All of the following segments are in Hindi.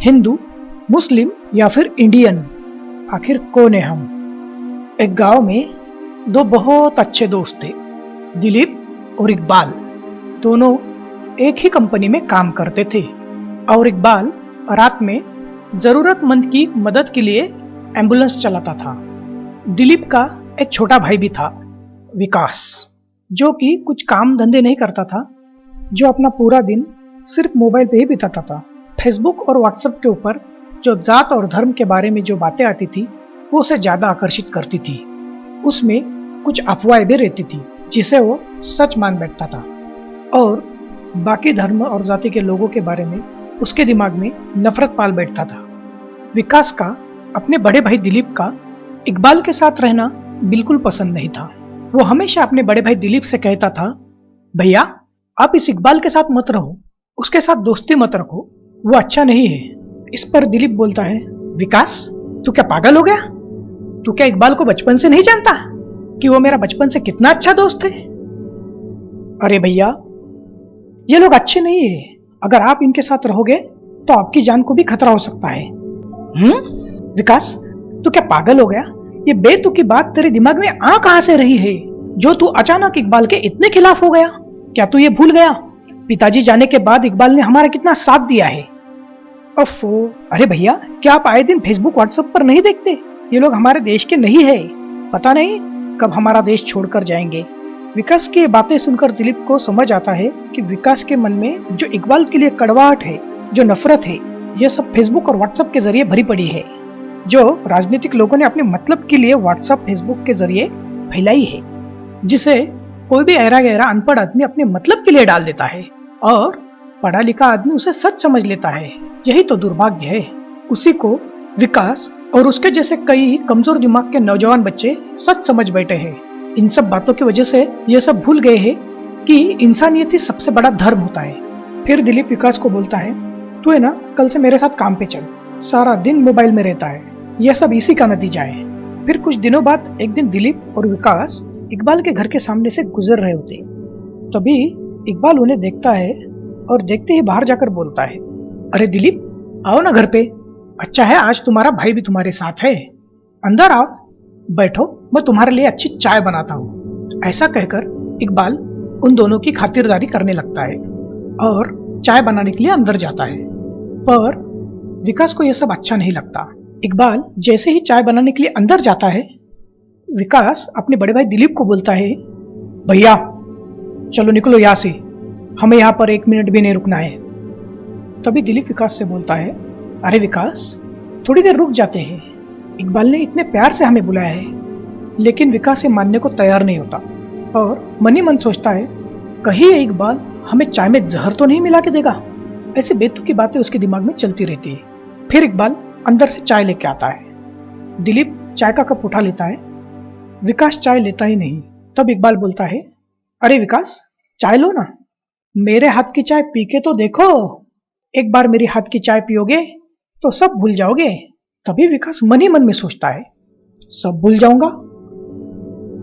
हिंदू, मुस्लिम या फिर इंडियन, आखिर कौन है हम? एक गांव में दो बहुत अच्छे दोस्त थे, दिलीप और इकबाल। दोनों एक ही कंपनी में काम करते थे और इकबाल रात में जरूरतमंद की मदद के लिए एम्बुलेंस चलाता था। दिलीप का एक छोटा भाई भी था, विकास, जो कि कुछ काम धंधे नहीं करता था, जो अपना पूरा दिन सिर्फ मोबाइल पे ही बिताता था। फेसबुक और व्हाट्सएप के ऊपर जो जात और धर्म के बारे में जो बातें आती थी वो उसे ज्यादा आकर्षित करती थी। उसमें कुछ अफवाहें भी रहती थी जिसे वो सच मान बैठता था और बाकी धर्म और जाति के लोगों के बारे में उसके दिमाग में नफरत पाल बैठता था। विकास का अपने बड़े भाई दिलीप का इकबाल के साथ रहना बिल्कुल पसंद नहीं था। वो हमेशा अपने बड़े भाई दिलीप से कहता था, भैया आप इस इकबाल के साथ मत रहो, उसके साथ दोस्ती मत रखो, वो अच्छा नहीं है। इस पर दिलीप बोलता है, विकास तू क्या पागल हो गया? तू क्या इकबाल को बचपन से नहीं जानता कि वो मेरा बचपन से कितना अच्छा दोस्त है? अरे भैया ये लोग अच्छे नहीं है, अगर आप इनके साथ रहोगे तो आपकी जान को भी खतरा हो सकता है। विकास तू क्या पागल हो गया? ये बेतुकी बात तेरे दिमाग में आ कहां से रही है जो तू अचानक इकबाल के इतने खिलाफ हो गया? क्या तू ये भूल गया पिताजी जाने के बाद इकबाल ने हमारा कितना साथ दिया है? ओफो, अरे भैया क्या आप आए दिन फेसबुक व्हाट्सएप पर नहीं देखते? ये लोग हमारे देश के नहीं है, पता नहीं कब हमारा देश छोड़कर जाएंगे। विकास की बातें सुनकर दिलीप को समझ आता है कि विकास के मन में जो इकबाल के लिए कड़वाहट है, जो नफरत है, यह सब फेसबुक और व्हाट्सएप के जरिए भरी पड़ी है, जो राजनीतिक लोगों ने अपने मतलब के लिए व्हाट्सएप फेसबुक के जरिए फैलाई है, जिसे कोई भी ऐरा गहरा अनपढ़ आदमी अपने मतलब के लिए डाल देता है और पढ़ा लिखा आदमी उसे सच समझ लेता है। यही तो दुर्भाग्य है। उसी को विकास और उसके जैसे कई कमजोर दिमाग के नौजवान बच्चे सच समझ बैठे हैं। इन सब बातों की वजह से ये सब भूल गए हैं कि इंसानियत ही सबसे बड़ा धर्म होता है। फिर दिलीप विकास को बोलता है, तू है ना कल से मेरे साथ काम पे चल, सारा दिन मोबाइल में रहता है, यह सब इसी का नतीजा है। फिर कुछ दिनों बाद एक दिन दिलीप और विकास इकबाल के घर के सामने से गुजर रहे होते, तभी इकबाल उन्हें देखता है और देखते ही बाहर जाकर बोलता है, अरे दिलीप आओ ना घर पे, अच्छा है आज तुम्हारा भाई भी तुम्हारे साथ है, अंदर आओ, बैठो, मैं तुम्हारे लिए अच्छी चाय बनाता हूँ। ऐसा कहकर इकबाल उन दोनों की खातिरदारी करने लगता है और चाय बनाने के लिए अंदर जाता है। पर विकास को यह सब अच्छा नहीं लगता। इकबाल जैसे ही चाय बनाने के लिए अंदर जाता है, विकास अपने बड़े भाई दिलीप को बोलता है, भैया चलो निकलो यहाँ से, हमें यहाँ पर 1 मिनट भी नहीं रुकना है। तभी दिलीप विकास से बोलता है, अरे विकास थोड़ी देर रुक जाते हैं, इकबाल ने इतने प्यार से हमें बुलाया है। लेकिन विकास ये मानने को तैयार नहीं होता और मन ही मन सोचता है, कहीं ये इकबाल हमें चाय में जहर तो नहीं मिला के देगा। ऐसी बेतुकी बातें उसके दिमाग में चलती रहती है। फिर इकबाल अंदर से चाय लेके आता है। दिलीप चाय का कप उठा लेता है, विकास चाय लेता ही नहीं। तब इकबाल बोलता है, अरे विकास चाय लो ना, मेरे हाथ की चाय पी के तो देखो, एक बार मेरी हाथ की चाय पियोगे तो सब भूल जाओगे। तभी विकास मन ही मन में सोचता है, सब भूल जाऊंगा,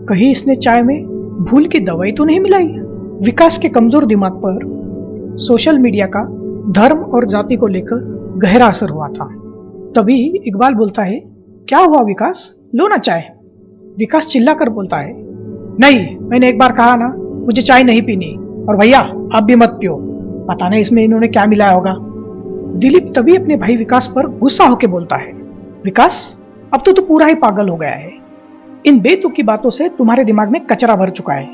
कहीं इसने चाय में भूल की दवाई तो नहीं मिलाई? विकास के कमजोर दिमाग पर सोशल मीडिया का धर्म और जाति को लेकर गहरा असर हुआ था। तभी इकबाल बोलता है, क्या हुआ विकास, लो ना चाय। विकास चिल्लाकर बोलता है, नहीं मैंने एक बार कहा ना, मुझे चाय नहीं पीनी, और भैया आप भी मत पियो, पता नहीं इसमें इन्होंने क्या मिलाया होगा। दिलीप तभी अपने भाई विकास पर गुस्सा होकर बोलता है, विकास अब तो तू पूरा ही पागल हो गया है, इन बेतुकी बातों से तुम्हारे दिमाग में कचरा भर चुका है,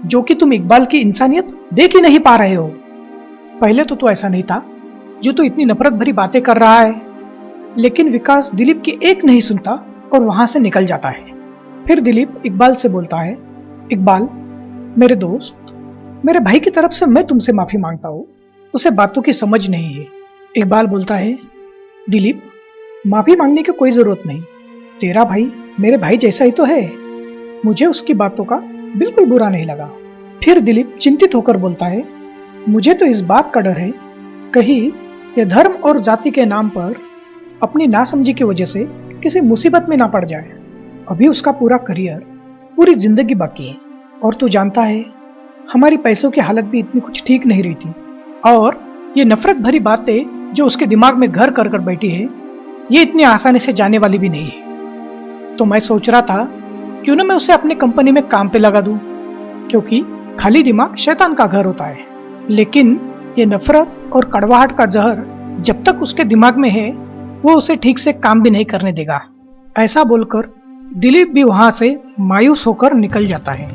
जो कि तुम इकबाल की इंसानियत देख ही नहीं पा रहे हो। पहले तो तू ऐसा नहीं था जो तू इतनी नफरत भरी बातें कर रहा है। लेकिन विकास दिलीप की एक नहीं सुनता और वहां से निकल जाता है। फिर दिलीप इकबाल से बोलता है, इकबाल मेरे दोस्त, मेरे भाई की तरफ से मैं तुमसे माफी मांगता हूँ, उसे बातों की समझ नहीं है। इकबाल बोलता है, दिलीप माफी मांगने की कोई जरूरत नहीं, तेरा भाई मेरे भाई जैसा ही तो है, मुझे उसकी बातों का बिल्कुल बुरा नहीं लगा। फिर दिलीप चिंतित होकर बोलता है, मुझे तो इस बात का डर है कहीं यह धर्म और जाति के नाम पर अपनी नासमझी की वजह से किसी मुसीबत में ना पड़ जाए। अभी उसका पूरा करियर, पूरी जिंदगी बाकी है, और तू जानता है हमारी पैसों की हालत भी इतनी कुछ ठीक नहीं रहती, और ये नफरत भरी बातें जो उसके दिमाग में घर कर कर बैठी है, ये इतनी आसानी से जाने वाली भी नहीं है। तो मैं सोच रहा था क्यों ना मैं उसे अपनी कंपनी में काम पे लगा दूं, क्योंकि खाली दिमाग शैतान का घर होता है। लेकिन ये नफरत और कड़वाहट का जहर जब तक उसके दिमाग में है, वो उसे ठीक से काम भी नहीं करने देगा। ऐसा बोलकर दिलीप भी वहां से मायूस होकर निकल जाता है।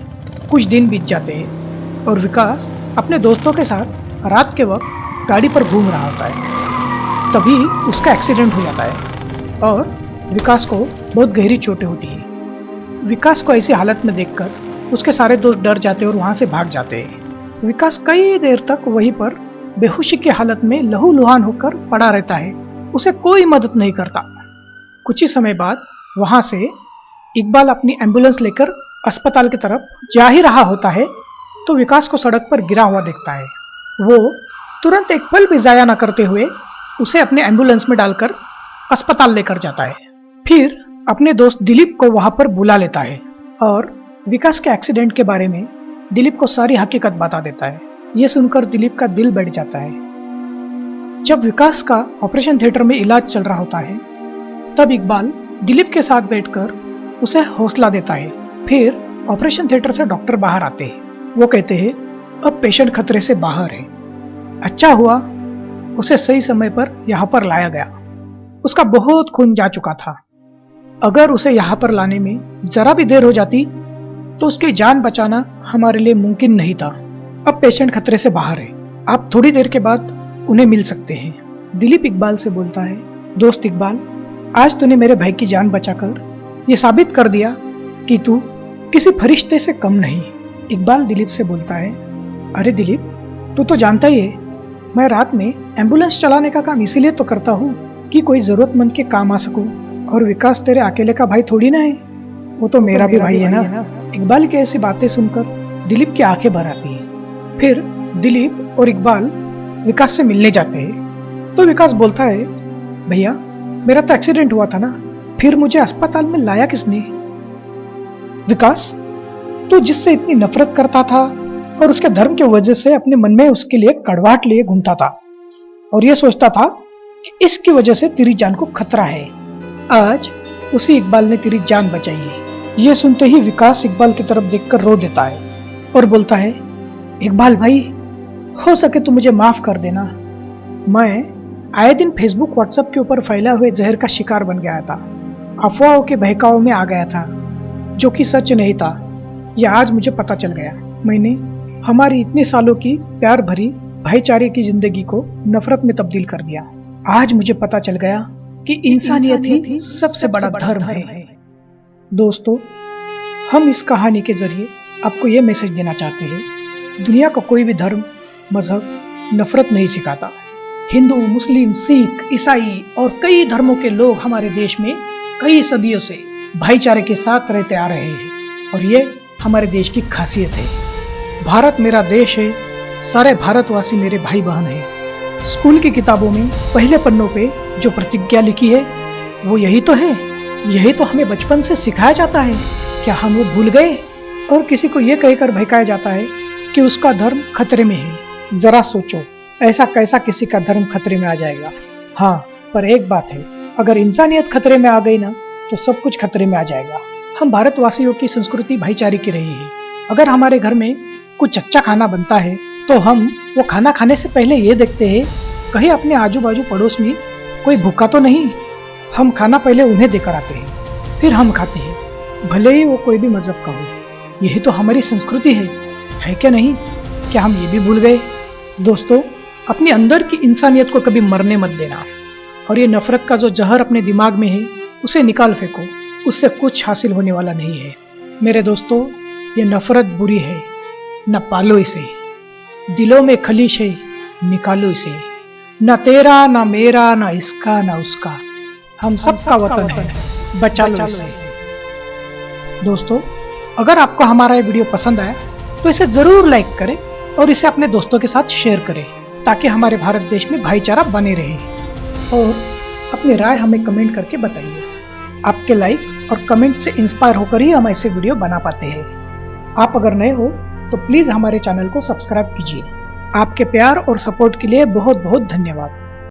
कुछ दिन बीत जाते हैं और विकास अपने दोस्तों के साथ रात के वक्त गाड़ी पर घूम रहा होता है। तभी उसका एक्सीडेंट हो जाता है और विकास को बहुत गहरी चोटें होती है। विकास को ऐसी हालत में देखकर उसके सारे दोस्त डर जाते हैं और वहां से भाग जाते हैं। विकास कई देर तक वहीं पर बेहोशी की हालत में लहूलुहान होकर पड़ा रहता है। उसे कोई मदद नहीं करता। कुछ ही समय बाद वहां से इकबाल अपनी एम्बुलेंस लेकर अस्पताल की तरफ जा ही रहा होता है तो विकास को सड़क पर गिरा हुआ देखता है। वो तुरंत एक पल भी जाया न करते हुए उसे अपने एम्बुलेंस में डालकर अस्पताल लेकर जाता है। फिर अपने दोस्त दिलीप को वहां पर बुला लेता है और विकास के एक्सीडेंट के बारे में दिलीप को सारी हकीकत बता देता है। यह सुनकर दिलीप का दिल बैठ जाता है। जब विकास का ऑपरेशन थिएटर में इलाज चल रहा होता है तब इकबाल दिलीप के साथ बैठकर उसे हौसला देता है। फिर ऑपरेशन थिएटर से डॉक्टर बाहर आते हैं। वो कहते हैं अब पेशेंट खतरे से बाहर है। अच्छा हुआ उसे सही समय पर यहाँ पर लाया गया। उसका बहुत खून जा चुका था। अगर उसे यहाँ पर लाने में जरा भी देर हो जाती तो उसकी जान बचाना हमारे लिए मुमकिन नहीं था। अब पेशेंट खतरे से बाहर है। आप थोड़ी देर के बाद उन्हें मिल सकते हैं। दिलीप इकबाल से बोलता है, दोस्त इकबाल, आज तूने मेरे भाई की जान बचाकर ये साबित कर दिया कि तू किसी फरिश्ते से कम नहीं। इकबाल दिलीप से बोलता है, अरे दिलीप, तू तो जानता ही है मैं रात में एम्बुलेंस चलाने का काम इसीलिए तो करता हूँ कि कोई जरूरतमंद के काम आ सकूं। और विकास तेरे अकेले का भाई थोड़ी ना है, वो तो मेरा भी भाई है ना। इकबाल की ऐसी बातें सुनकर दिलीप की आंखें भर आती हैं। फिर दिलीप और इकबाल विकास से मिलने जाते हैं तो विकास बोलता है, भैया मेरा तो एक्सीडेंट हुआ था ना, फिर मुझे अस्पताल में लाया किसने? विकास, तू जिससे इतनी नफरत करता था और उसके धर्म की वजह से अपने मन में उसके लिए कड़वाहट लिए घूमता था और यह सोचता था कि इसकी वजह से तेरी जान को खतरा है, आज उसी इकबाल ने तेरी जान बचाई है। यह सुनते ही विकास इकबाल की तरफ देखकर रो देता है और बोलता है, इकबाल भाई, हो सके तो मुझे माफ कर देना। मैं आए दिन फेसबुक व्हाट्सएप के ऊपर फैला हुए जहर का शिकार बन गया था। अफवाहों के बहकाव में आ गया था जो कि सच नहीं था। यह आज मुझे पता चल गया। मैंने हमारी इतने सालों की प्यार भरी भाईचारे की जिंदगी को नफरत में तब्दील कर दिया। आज मुझे पता चल गया कि इंसानियत ही सबसे बड़ा धर्म है। दोस्तों, हम इस कहानी के जरिए आपको यह मैसेज देना चाहते हैं, दुनिया का कोई भी धर्म, मजहब नफरत नहीं सिखाता। हिंदू, मुस्लिम, सिख, ईसाई और कई धर्मों के लोग हमारे देश में कई सदियों से भाईचारे के साथ रहते आ रहे हैं और ये हमारे देश की खासियत है। भारत मेरा देश है, सारे भारतवासी मेरे भाई बहन हैं। स्कूल की किताबों में पहले पन्नों पे जो प्रतिज्ञा लिखी है वो यही तो है। यही तो हमें बचपन से सिखाया जाता है। क्या हम वो भूल गए? और किसी को ये कहकर भड़काया जाता है कि उसका धर्म खतरे में है। जरा सोचो, ऐसा कैसा किसी का धर्म खतरे में आ जाएगा? हाँ, पर एक बात है, अगर इंसानियत खतरे में आ गई ना तो सब कुछ खतरे में आ जाएगा। हम भारतवासियों की संस्कृति भाईचारे की रही है। अगर हमारे घर में कुछ अच्छा खाना बनता है तो हम वो खाना खाने से पहले ये देखते हैं कहीं अपने आजू बाजू पड़ोस में कोई भूखा तो नहीं। हम खाना पहले उन्हें देकर आते हैं, फिर हम खाते हैं, भले ही वो कोई भी मजहब का हो। यही तो हमारी संस्कृति है क्या नहीं? क्या हम ये भी भूल गए? दोस्तों, अपने अंदर की इंसानियत को कभी मरने मत देना और ये नफरत का जो जहर अपने दिमाग में है उसे निकाल फेंको। उससे कुछ हासिल होने वाला नहीं है। मेरे दोस्तों, ये नफरत बुरी है, न पालो इसे। दिलों में खलीश है, निकालो इसे। न तेरा, न मेरा, न इसका, न उसका, हम सबका वतन है, बचा लो इसे। दोस्तों, अगर आपको हमारा ये वीडियो पसंद आया तो इसे जरूर लाइक करें और इसे अपने दोस्तों के साथ शेयर करें ताकि हमारे भारत देश में भाईचारा बने रहे। और अपनी राय हमें कमेंट करके बताइए। आपके लाइक और कमेंट से इंस्पायर होकर ही हम ऐसे वीडियो बना पाते हैं। आप अगर नए हो तो प्लीज हमारे चैनल को सब्सक्राइब कीजिए। आपके प्यार और सपोर्ट के लिए बहुत बहुत धन्यवाद।